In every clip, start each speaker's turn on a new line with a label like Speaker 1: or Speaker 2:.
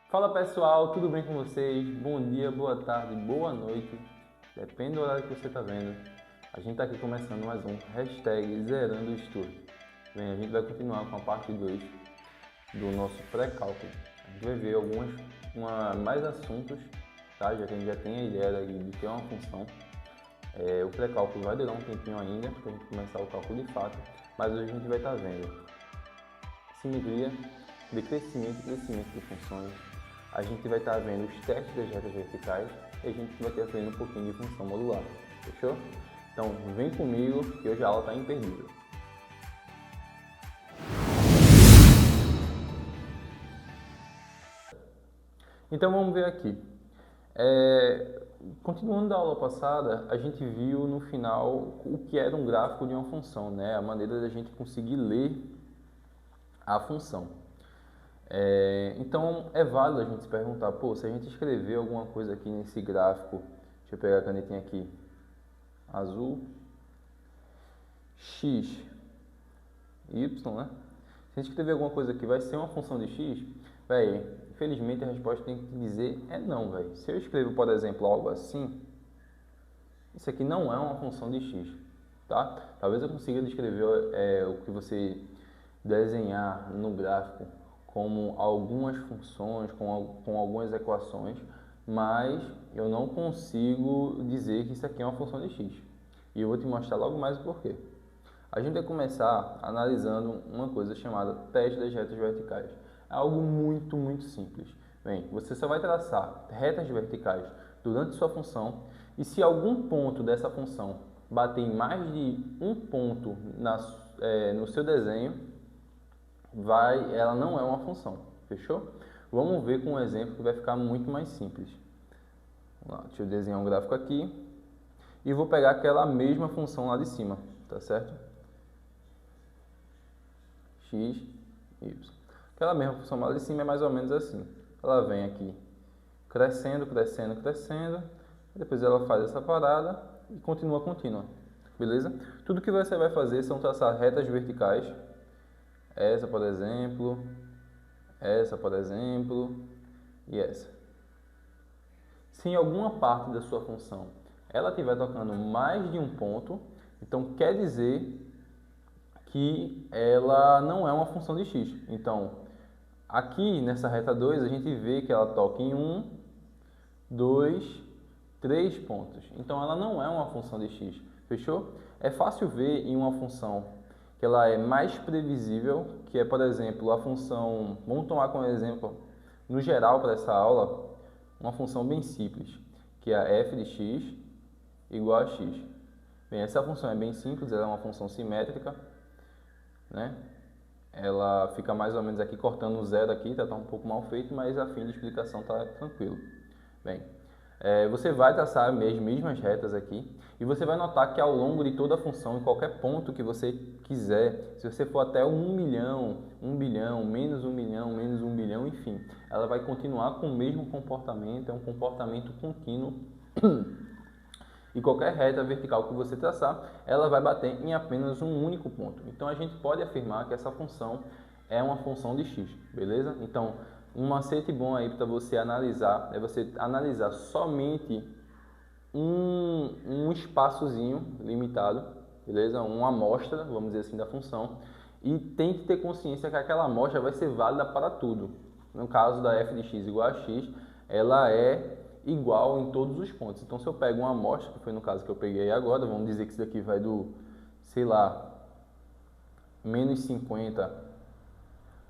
Speaker 1: Fala pessoal, tudo bem com vocês? Bom dia, boa tarde, boa noite, depende do horário que você está vendo. A gente está aqui começando mais um hashtag Zerando o Estudo. Bem, a gente vai continuar com a parte 2 do nosso pré-cálculo. A gente vai ver mais assuntos, tá? Já que a gente já tem a ideia do que é uma função. O pré-cálculo vai durar um tempinho ainda para a gente começar o cálculo de fato, mas hoje a gente vai estar vendo simetria, decrescimento e crescimento de funções. A gente vai estar vendo os testes das retas verticais e a gente vai estar vendo um pouquinho de função modular. Fechou? Então vem comigo que hoje a aula está imperdível. Então vamos ver aqui. Continuando da aula passada, a gente viu no final o que era um gráfico de uma função, né? A maneira da gente conseguir ler a função. Então é válido a gente se perguntar, se a gente escrever alguma coisa aqui nesse gráfico, deixa eu pegar a canetinha aqui, azul, x, y, né? Se a gente escrever alguma coisa aqui, vai ser uma função de x? Infelizmente a resposta tem que dizer é não, Se eu escrevo, por exemplo, algo assim, isso aqui não é uma função de x, tá? Talvez eu consiga descrever o que você desenhar no gráfico como algumas funções, com algumas equações, mas eu não consigo dizer que isso aqui é uma função de x. E eu vou te mostrar logo mais o porquê. A gente vai começar analisando uma coisa chamada teste das retas verticais. É algo muito simples. Bem, você só vai traçar retas verticais durante sua função e se algum ponto dessa função bater em mais de um ponto no seu desenho, ela não é uma função, fechou? Vamos ver com um exemplo que vai ficar muito mais simples. Vamos lá, deixa eu desenhar um gráfico aqui e vou pegar aquela mesma função lá de cima, tá certo? X, Y. Aquela mesma função lá de cima é mais ou menos assim. Ela vem aqui crescendo, depois ela faz essa parada e continua contínua, beleza? Tudo que você vai fazer são traçar retas verticais, essa por exemplo, e essa. Se em alguma parte da sua função ela estiver tocando mais de um ponto, então quer dizer que ela não é uma função de x. Então, aqui nessa reta 2, a gente vê que ela toca em 1, 2, 3 pontos. Então, ela não é uma função de x. Fechou? É fácil ver em uma função que ela é mais previsível, que é, por exemplo, a função... Vamos tomar como exemplo, no geral, para essa aula, uma função bem simples, que é a f de x igual a x. Bem, essa função é bem simples, ela é uma função simétrica, né? Ela fica mais ou menos aqui cortando o zero aqui, tá um pouco mal feito, mas a fim de explicação tá tranquilo. Bem, você vai traçar as mesmas retas aqui e você vai notar que ao longo de toda a função, em qualquer ponto que você quiser, se você for até 1 milhão, 1 bilhão, menos 1 milhão, menos 1 bilhão, enfim, ela vai continuar com o mesmo comportamento, é um comportamento contínuo. E qualquer reta vertical que você traçar, ela vai bater em apenas um único ponto. Então a gente pode afirmar que essa função é uma função de x, beleza? Então, um macete bom aí para você analisar é você analisar somente um espaçozinho limitado, beleza? Uma amostra, vamos dizer assim, da função. E tem que ter consciência que aquela amostra vai ser válida para tudo. No caso da f de x igual a x, ela é igual em todos os pontos. Então, se eu pego uma amostra, que foi no caso que eu peguei agora, vamos dizer que isso daqui vai do, sei lá, menos 50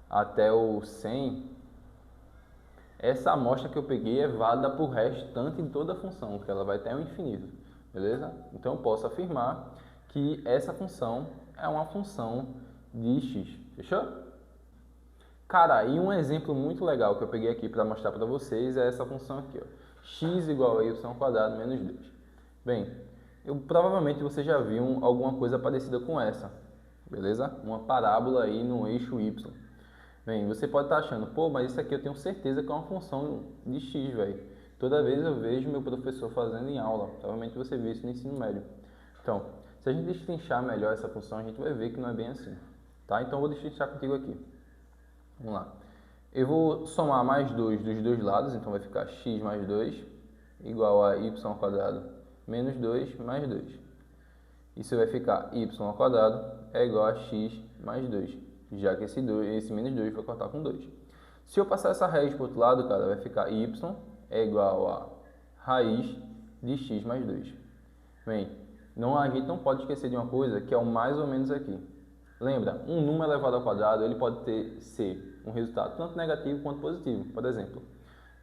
Speaker 1: até o 100, essa amostra que eu peguei é válida para o restante de toda a função, que ela vai até o infinito, beleza? Então, eu posso afirmar que essa função é uma função de x, fechou? Cara, e um exemplo muito legal que eu peguei aqui para mostrar para vocês é essa função aqui, ó. X igual a y ao quadrado menos 2. Bem, provavelmente você já viu alguma coisa parecida com essa, beleza? Uma parábola aí no eixo y. Bem, você pode estar achando, mas isso aqui eu tenho certeza que é uma função de x, velho. Toda vez eu vejo meu professor fazendo em aula, provavelmente você vê isso no ensino médio. Então, se a gente destrinchar melhor essa função, a gente vai ver que não é bem assim, tá? Então eu vou destrinchar contigo aqui. Vamos lá. Eu vou somar mais 2 dos dois lados, então vai ficar x mais 2 igual a y ao quadrado menos 2 mais 2. Isso vai ficar y ao quadrado é igual a x mais 2, já que esse menos 2 vai cortar com 2. Se eu passar essa raiz para o outro lado, cara, vai ficar y é igual a raiz de x mais 2. Bem, a gente não pode esquecer de uma coisa, que é o mais ou menos aqui. Lembra, um número elevado ao quadrado, ele pode ser um resultado tanto negativo quanto positivo. Por exemplo,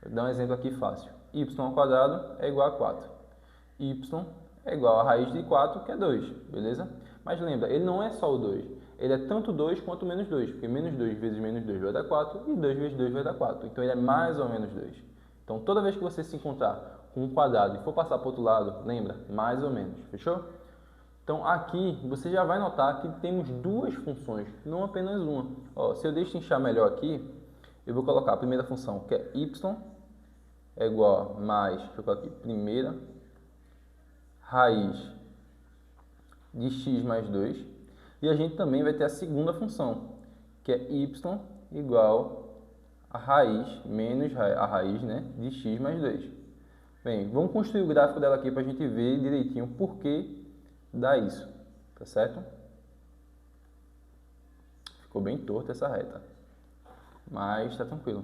Speaker 1: vou dar um exemplo aqui fácil. Y ao quadrado é igual a 4. Y é igual a raiz de 4, que é 2, beleza? Mas lembra, ele não é só o 2. Ele é tanto 2 quanto menos 2, porque menos 2 vezes menos 2 vai dar 4 e 2 vezes 2 vai dar 4. Então ele é mais ou menos 2. Então toda vez que você se encontrar com um quadrado e for passar para o outro lado, lembra, mais ou menos, fechou? Então aqui você já vai notar que temos duas funções, não apenas uma. Ó, se eu destrinchar melhor aqui, eu vou colocar a primeira função, que é y é igual a mais, deixa eu colocar aqui, primeira raiz de x mais 2. E a gente também vai ter a segunda função, que é y igual a raiz menos a raiz, né, de x mais 2. Bem, vamos construir o gráfico dela aqui para a gente ver direitinho por que dá isso, tá certo? Ficou bem torta essa reta, mas está tranquilo.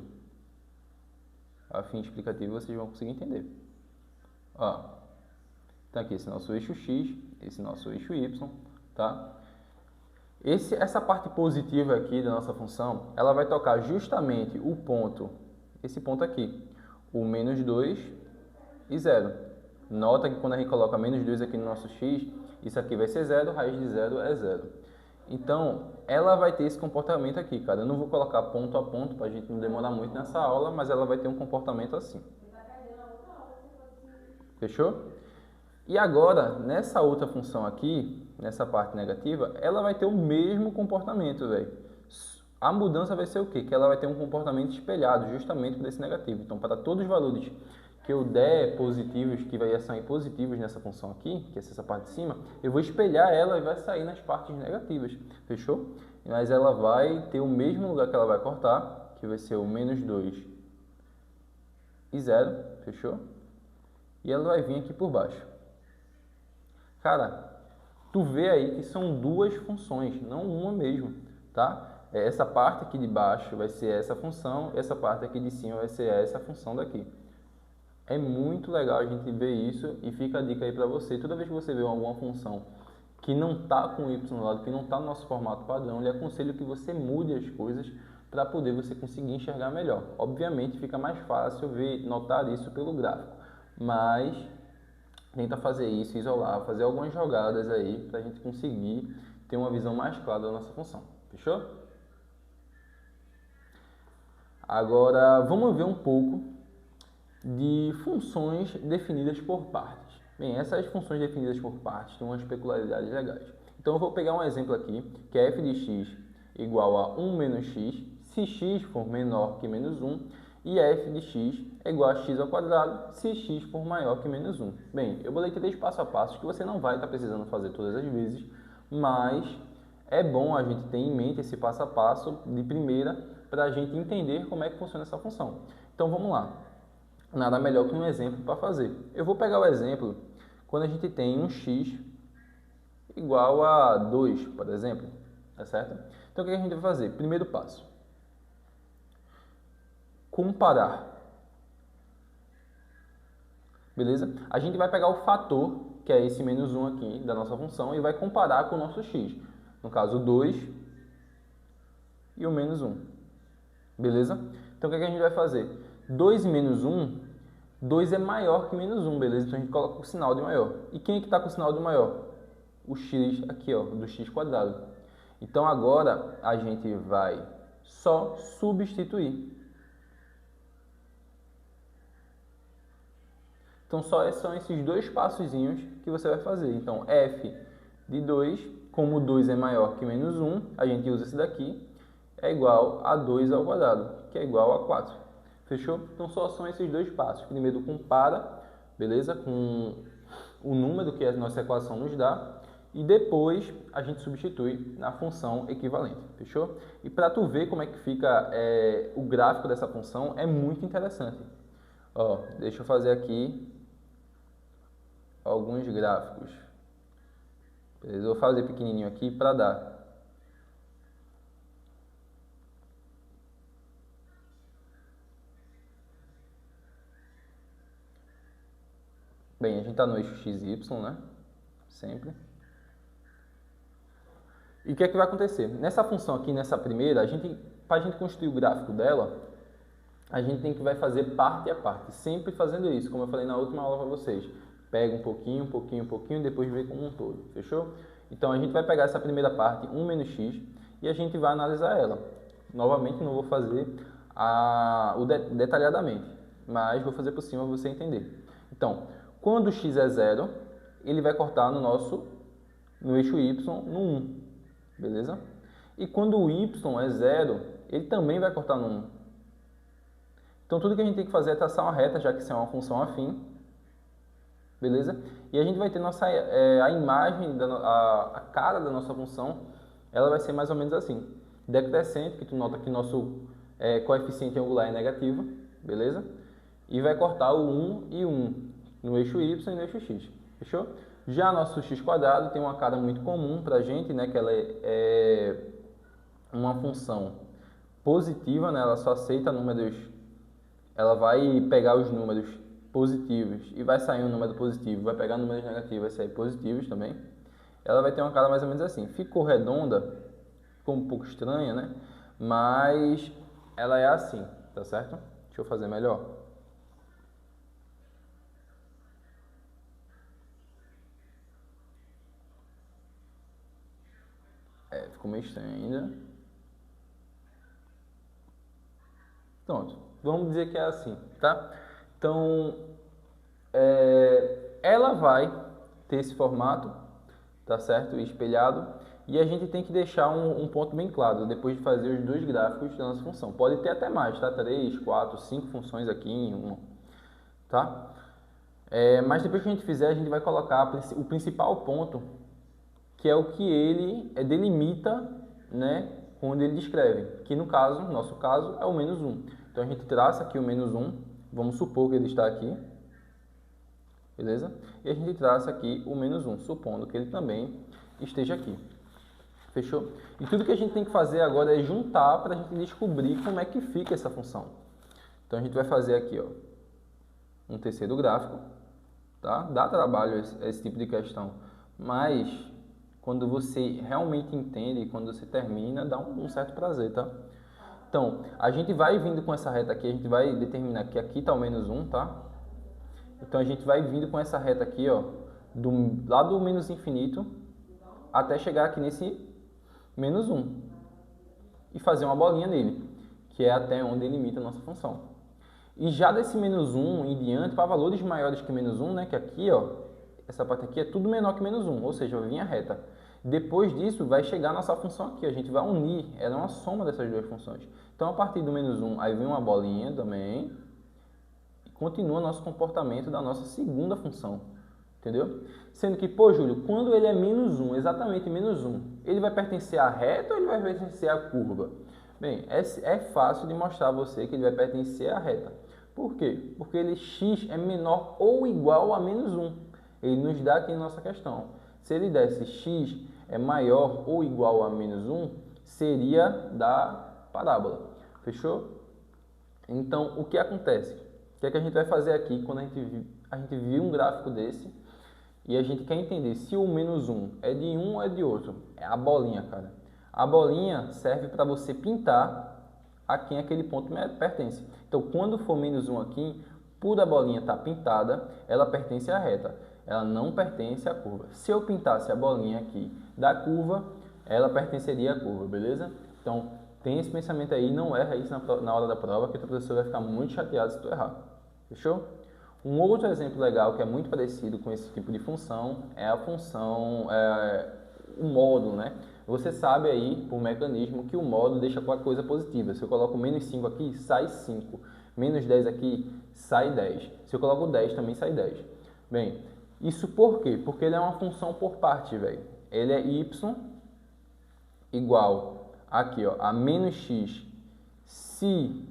Speaker 1: A fim explicativo vocês vão conseguir entender. Ó, então aqui esse nosso eixo x, esse nosso eixo y, tá? Essa parte positiva aqui da nossa função, ela vai tocar justamente o ponto, esse ponto aqui, o menos 2 e 0. Nota que quando a gente coloca menos 2 aqui no nosso x, isso aqui vai ser 0, raiz de 0 é 0. Então, ela vai ter esse comportamento aqui, cara. Eu não vou colocar ponto a ponto para a gente não demorar muito nessa aula, mas ela vai ter um comportamento assim. Fechou? E agora, nessa outra função aqui, nessa parte negativa, ela vai ter o mesmo comportamento, velho. A mudança vai ser o quê? Que ela vai ter um comportamento espelhado, justamente por esse negativo. Então, para todos os valores que eu der positivos, que vai sair positivos nessa função aqui, que é essa parte de cima, eu vou espelhar ela e vai sair nas partes negativas, fechou? Mas ela vai ter o mesmo lugar que ela vai cortar, que vai ser o menos 2 e 0, fechou? E ela vai vir aqui por baixo. Cara, tu vê aí que são duas funções, não uma mesmo, tá? Essa parte aqui de baixo vai ser essa função, essa parte aqui de cima vai ser essa função daqui. É muito legal a gente ver isso e fica a dica aí para você. Toda vez que você vê alguma função que não está com o y no lado, que não está no nosso formato padrão, eu lhe aconselho que você mude as coisas para poder você conseguir enxergar melhor. Obviamente fica mais fácil notar isso pelo gráfico, mas tenta fazer isso, isolar, fazer algumas jogadas aí para a gente conseguir ter uma visão mais clara da nossa função. Fechou? Agora vamos ver um pouco de funções definidas por partes. Bem, essas funções definidas por partes têm umas peculiaridades legais. Então eu vou pegar um exemplo aqui, que é f de x igual a 1 menos x, se x for menor que menos 1, e f de x é igual a x ao quadrado, se x for maior que menos 1. Bem, eu bolei 3 passo a passo que você não vai estar precisando fazer todas as vezes, mas é bom a gente ter em mente esse passo a passo de primeira para a gente entender como é que funciona essa função. Então vamos lá. Nada melhor que um exemplo para fazer. Eu vou pegar o exemplo quando a gente tem um x igual a 2, por exemplo, tá certo? Então o que a gente vai fazer? Primeiro passo. Comparar. Beleza? A gente vai pegar o fator, que é esse menos 1 aqui da nossa função, e vai comparar com o nosso x. No caso, o 2 e o menos 1. Beleza? Então o que a gente vai fazer? 2 e menos 1, 2 é maior que menos 1, beleza? Então a gente coloca o sinal de maior. E quem é que está com o sinal de maior? O x aqui, ó, do x quadrado. Então agora a gente vai só substituir. Então só são esses dois passozinhos que você vai fazer. Então f de 2, como o 2 é maior que menos 1, a gente usa esse daqui, é igual a 2 ao quadrado, que é igual a 4. Fechou? Então só são esses dois passos. Primeiro compara, beleza? Com o número que a nossa equação nos dá. e depois a gente substitui na função equivalente, fechou? E para tu ver como é que fica o gráfico dessa função, é muito interessante. Ó, deixa eu fazer aqui alguns gráficos. Beleza? Eu vou fazer pequenininho aqui para dar. Bem, a gente está no eixo XY, né? Sempre. E o que é que vai acontecer? Nessa função aqui, nessa primeira, para a gente construir o gráfico dela, a gente vai fazer parte a parte, sempre fazendo isso, como eu falei na última aula para vocês. Pega um pouquinho, depois vê como um todo, fechou? Então, a gente vai pegar essa primeira parte, 1 menos x, e a gente vai analisar ela. Novamente, não vou fazer detalhadamente, mas vou fazer por cima para você entender. Então, quando x é 0, ele vai cortar no eixo y no 1, beleza? E quando o y é 0, ele também vai cortar no 1. Então, tudo que a gente tem que fazer é traçar uma reta, já que isso é uma função afim, beleza? E a gente vai ter a imagem, a cara da nossa função, ela vai ser mais ou menos assim. Decrescente, que tu nota que nosso coeficiente angular é negativo, beleza? E vai cortar o 1 e 1 no eixo y e no eixo x, fechou? Já nosso x² tem uma cara muito comum para a gente, né? Que ela é uma função positiva, né? Ela só aceita números, ela vai pegar os números positivos e vai sair um número positivo, vai pegar números negativos, vai sair positivos também. Ela vai ter uma cara mais ou menos assim. Ficou redonda, ficou um pouco estranha, né? Mas ela é assim, tá certo? Deixa eu fazer melhor. Ficou meio estranho ainda. Pronto, vamos dizer que é assim, tá? Então, ela vai ter esse formato, tá certo? Espelhado. E a gente tem que deixar um ponto bem claro, depois de fazer os dois gráficos da nossa função. Pode ter até mais, tá? 3, 4, 5 funções aqui em uma, tá? Mas depois que a gente fizer, a gente vai colocar o principal ponto, que é o que ele delimita, né, quando ele descreve, que no nosso caso, é o menos 1. Então a gente traça aqui o menos 1, vamos supor que ele está aqui, beleza? E a gente traça aqui o menos 1, supondo que ele também esteja aqui, fechou? E tudo que a gente tem que fazer agora é juntar para a gente descobrir como é que fica essa função. Então a gente vai fazer aqui, ó, um terceiro gráfico, tá? Dá trabalho esse tipo de questão, mas quando você realmente entende, quando você termina, dá um certo prazer, tá? Então, a gente vai vindo com essa reta aqui, a gente vai determinar que aqui está o menos 1, tá? Então, a gente vai vindo com essa reta aqui, ó, lá do menos infinito até chegar aqui nesse menos 1 e fazer uma bolinha nele, que é até onde limita a nossa função. E já desse menos 1 em diante, para valores maiores que menos 1, né, que aqui, ó, essa parte aqui é tudo menor que menos 1, ou seja, vai vir a reta. Depois disso, vai chegar a nossa função aqui, a gente vai unir, ela é uma soma dessas duas funções. Então, a partir do menos 1, aí vem uma bolinha também, e continua nosso comportamento da nossa segunda função, entendeu? Sendo que, pô, Júlio, quando ele é menos 1, exatamente menos 1, ele vai pertencer à reta ou ele vai pertencer à curva? Bem, é fácil de mostrar a você que ele vai pertencer à reta. Por quê? Porque ele x é menor ou igual a menos 1. Ele nos dá aqui na nossa questão. Se ele desse x é maior ou igual a menos 1, seria da parábola. Fechou? Então, o que acontece? O que é que a gente vai fazer aqui quando a gente viu um gráfico desse e a gente quer entender se o menos 1 é de um ou é de outro? É a bolinha, cara. A bolinha serve para você pintar a quem aquele ponto pertence. Então, quando for menos 1 aqui, por a bolinha estar pintada, ela pertence à reta. Ela não pertence à curva. Se eu pintasse a bolinha aqui da curva, ela pertenceria à curva, beleza? Então, tem esse pensamento aí, não erra isso na hora da prova, que o professor vai ficar muito chateado se tu errar. Fechou? Um outro exemplo legal que é muito parecido com esse tipo de função é a função, o módulo, né? Você sabe aí, por mecanismo, que o módulo deixa qualquer coisa positiva. Se eu coloco menos 5 aqui, sai 5. Menos 10 aqui, sai 10. Se eu coloco 10, também sai 10. Bem, isso por quê? Porque ele é uma função por parte, velho. ele é y igual aqui, ó, a menos x se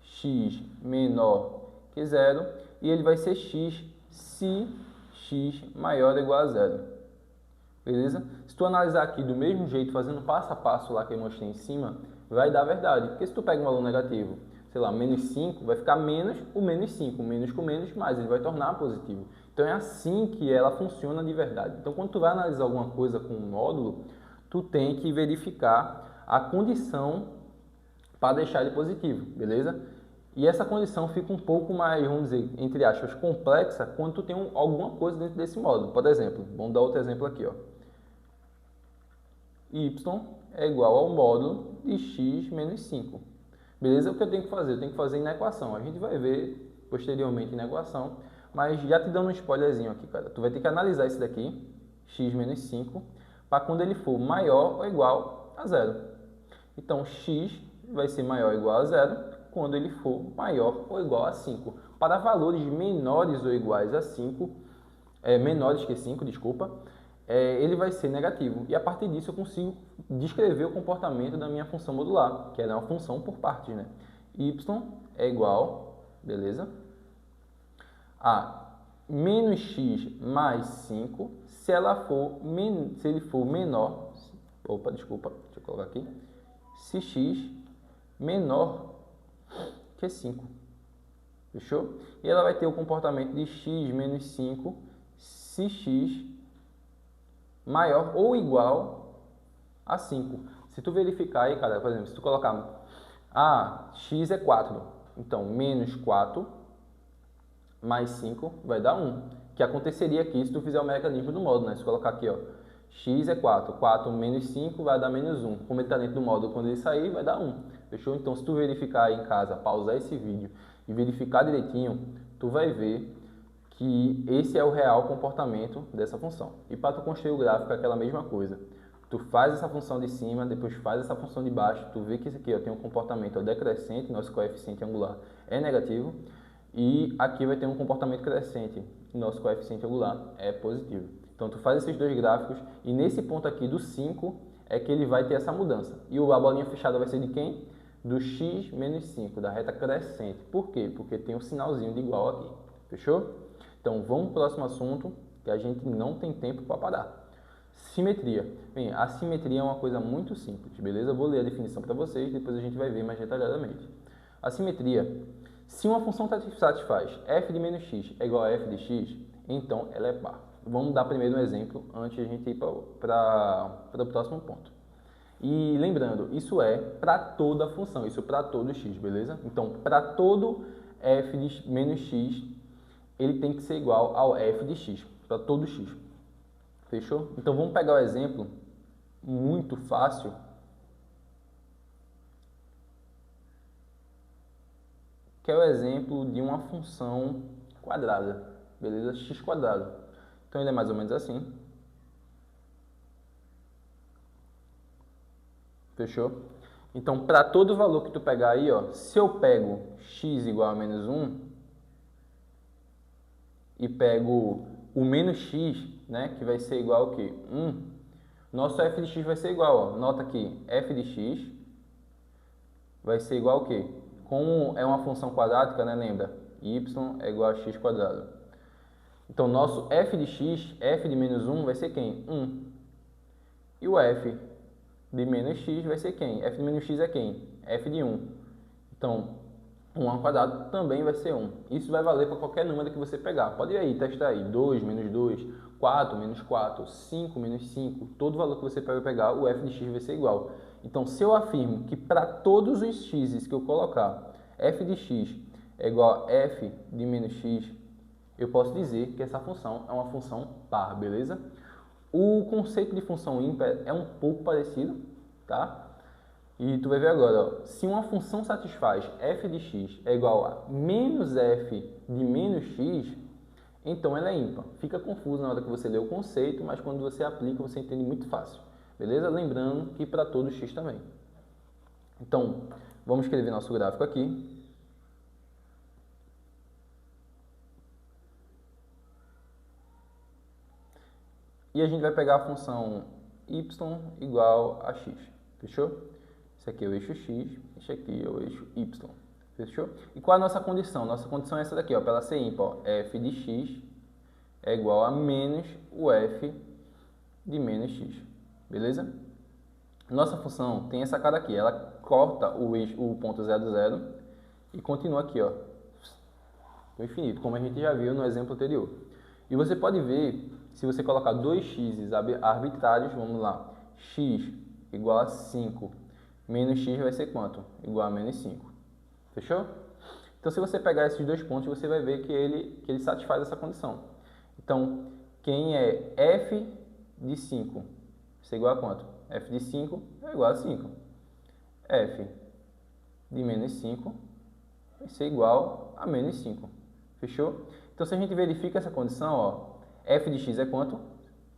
Speaker 1: x menor que zero, e ele vai ser x se x maior ou igual a zero. Beleza? Se tu analisar aqui do mesmo jeito, fazendo passo a passo lá que eu mostrei em cima, vai dar verdade. Porque se tu pega um valor negativo, sei lá, menos 5, vai ficar menos o menos 5. Menos com menos, mais, ele vai tornar positivo. Então é assim que ela funciona de verdade. Então quando tu vai analisar alguma coisa com um módulo, tu tem que verificar a condição para deixar ele positivo, beleza? E essa condição fica um pouco mais, vamos dizer, entre aspas, complexa quando tu tem alguma coisa dentro desse módulo. Por exemplo, vamos dar outro exemplo aqui, ó. Y é igual ao módulo de x menos 5. Beleza? O que eu tenho que fazer? Eu tenho que fazer na equação. A gente vai ver posteriormente na equação, mas já te dando um spoilerzinho aqui, cara. Tu vai ter que analisar esse daqui, x menos 5, para quando ele for maior ou igual a zero. Então, x vai ser maior ou igual a zero quando ele for maior ou igual a 5. Para valores menores ou iguais a 5, menores que 5, desculpa, ele vai ser negativo. E a partir disso eu consigo descrever o comportamento da minha função modular, que ela é uma função por partes, né? Y é igual, beleza? A menos x mais 5, se ele for menor, deixa eu colocar aqui, se x menor que 5. Fechou? E ela vai ter o comportamento de x menos 5 se x maior ou igual a 5. Se tu verificar aí, cara, por exemplo, se tu colocar x é 4, então menos 4 mais 5 vai dar 1. Que aconteceria aqui se tu fizer o mecanismo do módulo, né? Se tu colocar aqui, ó, x é 4, 4 menos 5 vai dar menos 1. Como ele está dentro do módulo, quando ele sair, vai dar 1. Fechou? Então, se tu verificar aí em casa, pausar esse vídeo e verificar direitinho, tu vai ver que esse é o real comportamento dessa função. E para tu construir o gráfico é aquela mesma coisa. Tu faz essa função de cima, depois faz essa função de baixo, tu vê que isso aqui ó, tem um comportamento decrescente, nosso coeficiente angular é negativo, e aqui vai ter um comportamento crescente, nosso coeficiente angular é positivo. Então tu faz esses dois gráficos, e nesse ponto aqui do 5 é que ele vai ter essa mudança. E a bolinha fechada vai ser de quem? Do x menos 5, da reta crescente. Por quê? Porque tem um sinalzinho de igual aqui. Fechou? Então, vamos para o próximo assunto, que a gente não tem tempo para parar. Simetria. Bem, a simetria é uma coisa muito simples, beleza? Eu vou ler a definição para vocês, depois a gente vai ver mais detalhadamente. A simetria, se uma função satisfaz f de menos x é igual a f de x, então ela é par. Vamos dar primeiro um exemplo, antes de a gente ir para o próximo ponto. E lembrando, isso é para toda a função, isso é para todo x, beleza? Então, para todo f de menos x, ele tem que ser igual ao f de x, para todo x. Fechou? Então, vamos pegar o exemplo muito fácil, que é o exemplo de uma função quadrada, beleza? X quadrado. Então, ele é mais ou menos assim. Fechou? Então, para todo valor que tu pegar aí, ó, se eu pego x igual a menos 1 e pego o menos x, né, que vai ser igual ao quê? 1, nosso f de x vai ser igual, ó, nota aqui, f de x vai ser igual ao quê? Como é uma função quadrática, né, lembra? Y é igual a x quadrado. Então, nosso f de x, f de menos 1 vai ser quem? 1. E o f de menos x vai ser quem? F de menos x é quem? F de 1. Então, 1 ao quadrado também vai ser 1. Isso vai valer para qualquer número que você pegar. Pode ir aí, testar aí. 2 menos 2, 4 menos 4, 5 menos 5. Todo valor que você pegar, o f de x vai ser igual. Então, se eu afirmo que para todos os x's que eu colocar, f de x é igual a f de menos x, eu posso dizer que essa função é uma função par, beleza? O conceito de função ímpar é um pouco parecido, tá? E tu vai ver agora, ó, se uma função satisfaz f de x é igual a menos f de menos x, então ela é ímpar. Fica confuso na hora que você lê o conceito, mas quando você aplica, você entende muito fácil. Beleza? Lembrando que para todo x também. Então, vamos escrever nosso gráfico aqui. E a gente vai pegar a função y igual a x. Fechou? Esse aqui é o eixo x, esse aqui é o eixo y. Fechou? E qual é a nossa condição? Nossa condição é essa daqui, ó, para ela ser ímpar, ó, f de x é igual a menos o f de menos x. Beleza? Nossa função tem essa cara aqui, ela corta o ponto 0, 0 e continua aqui, ó, o infinito, como a gente já viu no exemplo anterior. E você pode ver, se você colocar dois x's arbitrários, vamos lá, x igual a 5 menos x vai ser quanto? Igual a menos 5. Fechou? Então, se você pegar esses dois pontos, você vai ver que ele satisfaz essa condição. Então, quem é f de 5? Isso é igual a quanto? F de 5 é igual a 5. F de menos 5 vai ser igual a menos 5. Fechou? Então, se a gente verifica essa condição, ó, f de x é quanto?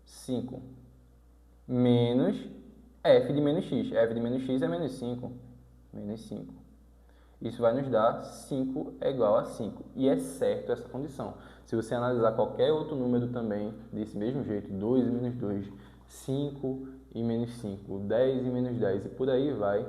Speaker 1: 5. Menos f de menos x. f de menos x é menos 5. Menos 5. Isso vai nos dar 5 é igual a 5. E é certo essa condição. Se você analisar qualquer outro número também, desse mesmo jeito, 2 e menos 2, 5 e menos 5, 10 e menos 10 e por aí vai,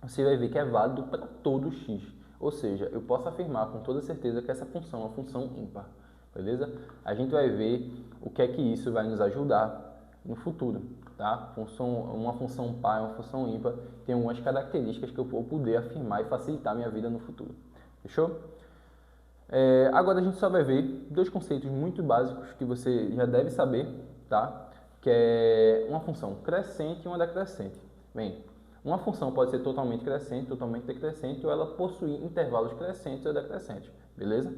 Speaker 1: você vai ver que é válido para todo x. Ou seja, eu posso afirmar com toda certeza que essa função é uma função ímpar. Beleza? A gente vai ver o que é que isso vai nos ajudar no futuro. Tá? Uma função par, uma função ímpar, tem algumas características que eu vou poder afirmar e facilitar a minha vida no futuro. Fechou? Agora a gente só vai ver dois conceitos muito básicos que você já deve saber, tá? Que é uma função crescente e uma decrescente. Bem, uma função pode ser totalmente crescente, totalmente decrescente, ou ela possuir intervalos crescentes ou decrescentes, beleza?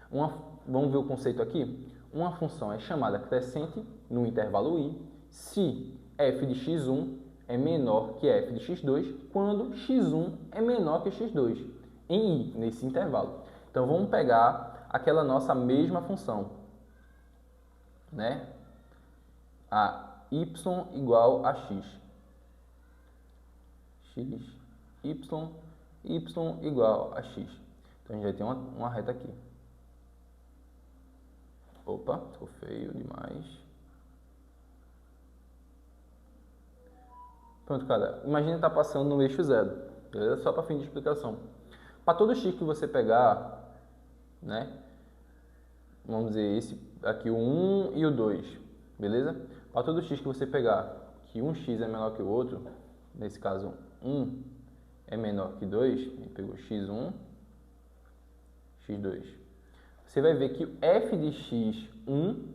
Speaker 1: Vamos ver o conceito aqui? Uma função é chamada crescente no intervalo i se f de x1 é menor que f de x2 quando x1 é menor que x2 em i, nesse intervalo. Então, vamos pegar aquela nossa mesma função, né? A y igual a x. y igual a x. Então, a gente vai ter uma reta aqui. Opa, ficou feio demais. Pronto, cara. Imagina estar passando no eixo zero. Beleza? Só para fim de explicação. Para todo x que você pegar, né? Vamos dizer, esse aqui o 1 e o 2. Beleza? Para todo x que você pegar, que um x é menor que o outro, nesse caso 1 é menor que 2, a gente pegou x1, x2. Você vai ver que o f de x1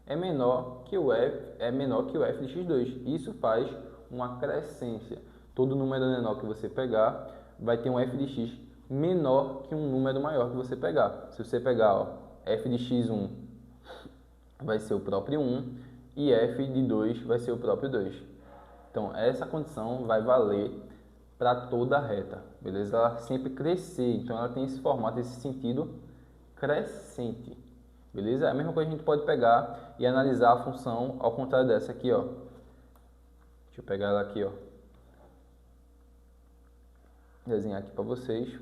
Speaker 1: é menor que o f de x2. Isso faz uma crescência. Todo número menor que você pegar vai ter um f de x menor que um número maior que você pegar. Se você pegar, ó, f de x1 vai ser o próprio 1 e f de 2 vai ser o próprio 2. Então, essa condição vai valer para toda a reta, beleza? Ela sempre crescer, então ela tem esse formato, esse sentido crescente, beleza? A mesma coisa a gente pode pegar e analisar a função ao contrário dessa aqui, ó. Deixa eu pegar ela aqui, ó. Desenhar aqui para vocês.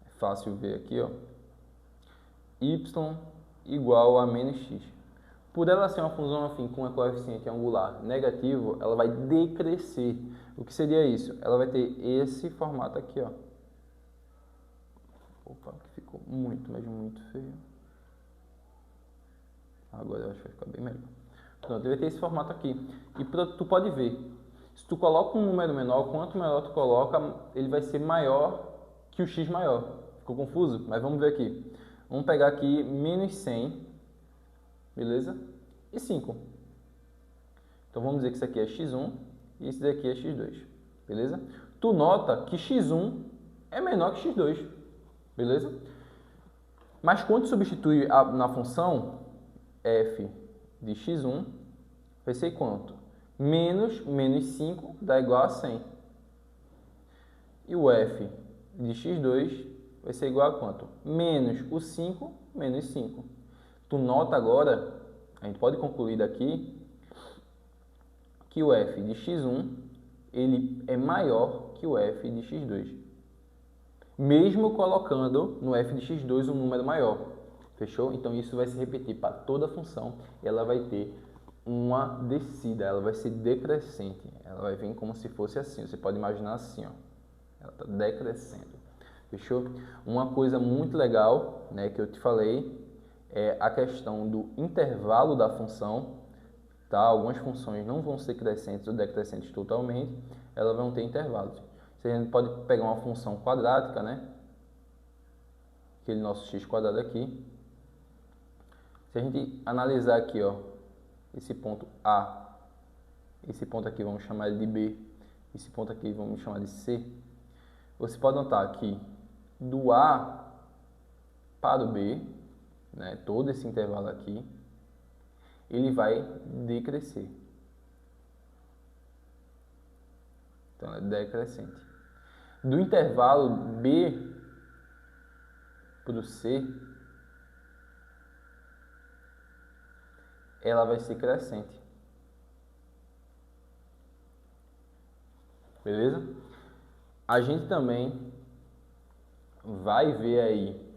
Speaker 1: É fácil ver aqui, ó. Y igual a menos x. Por ela ser uma função afim com um coeficiente angular negativo, ela vai decrescer. O que seria isso? Ela vai ter esse formato aqui, ó. Opa, que ficou muito, mas muito feio. Agora eu acho que vai ficar bem melhor. Pronto, vai ter esse formato aqui. E tu pode ver, se tu coloca um número menor, quanto menor tu coloca, ele vai ser maior que o x maior. Ficou confuso? Mas vamos ver aqui. Vamos pegar aqui menos 100, beleza? E 5. Então vamos dizer que isso aqui é x1 e isso daqui é x2, beleza? Tu nota que x1 é menor que x2, beleza? Mas quando substitui na função f de x1, vai ser quanto? Menos 5 dá igual a 100. E o f de x2 vai ser igual a quanto? Menos o 5 menos 5. Tu nota agora, a gente pode concluir daqui, que o f de x1 ele é maior que o f de x2. Mesmo colocando no f de x2 um número maior. Fechou? Então isso vai se repetir para toda a função e ela vai ter uma descida, ela vai ser decrescente, ela vai vir como se fosse assim, você pode imaginar assim, ó, ela está decrescendo, fechou? Uma coisa muito legal, né, que eu te falei, é a questão do intervalo da função, tá? Algumas funções não vão ser crescentes ou decrescentes totalmente, elas vão ter intervalos. A gente pode pegar uma função quadrática, né? Aquele nosso x quadrado aqui. Se a gente analisar aqui, ó, esse ponto A, esse ponto aqui vamos chamar ele de B, esse ponto aqui vamos chamar de C, você pode notar que do A para o B, né, todo esse intervalo aqui, ele vai decrescer. Então, é decrescente. Do intervalo B para o C, ela vai ser crescente. Beleza? A gente também vai ver aí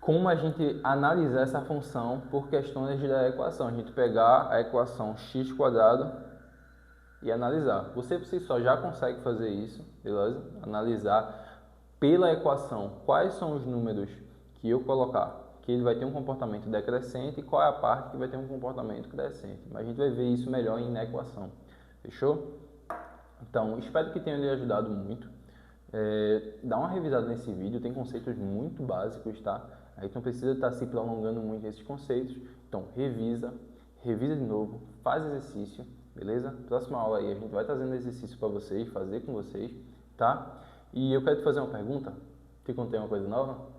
Speaker 1: como a gente analisar essa função por questões da equação. A gente pegar a equação x quadrado e analisar. Você por si só já consegue fazer isso, beleza? Analisar pela equação quais são os números que eu colocar, que ele vai ter um comportamento decrescente e qual é a parte que vai ter um comportamento crescente. Mas a gente vai ver isso melhor na equação. Fechou? Então, espero que tenha lhe ajudado muito. Dá uma revisada nesse vídeo, tem conceitos muito básicos, tá? Aí tu não precisa estar se prolongando muito nesses conceitos. Então, revisa de novo, faz exercício, beleza? Próxima aula aí a gente vai trazendo exercício para vocês, fazer com vocês, tá? E eu quero te fazer uma pergunta. Te contei uma coisa nova?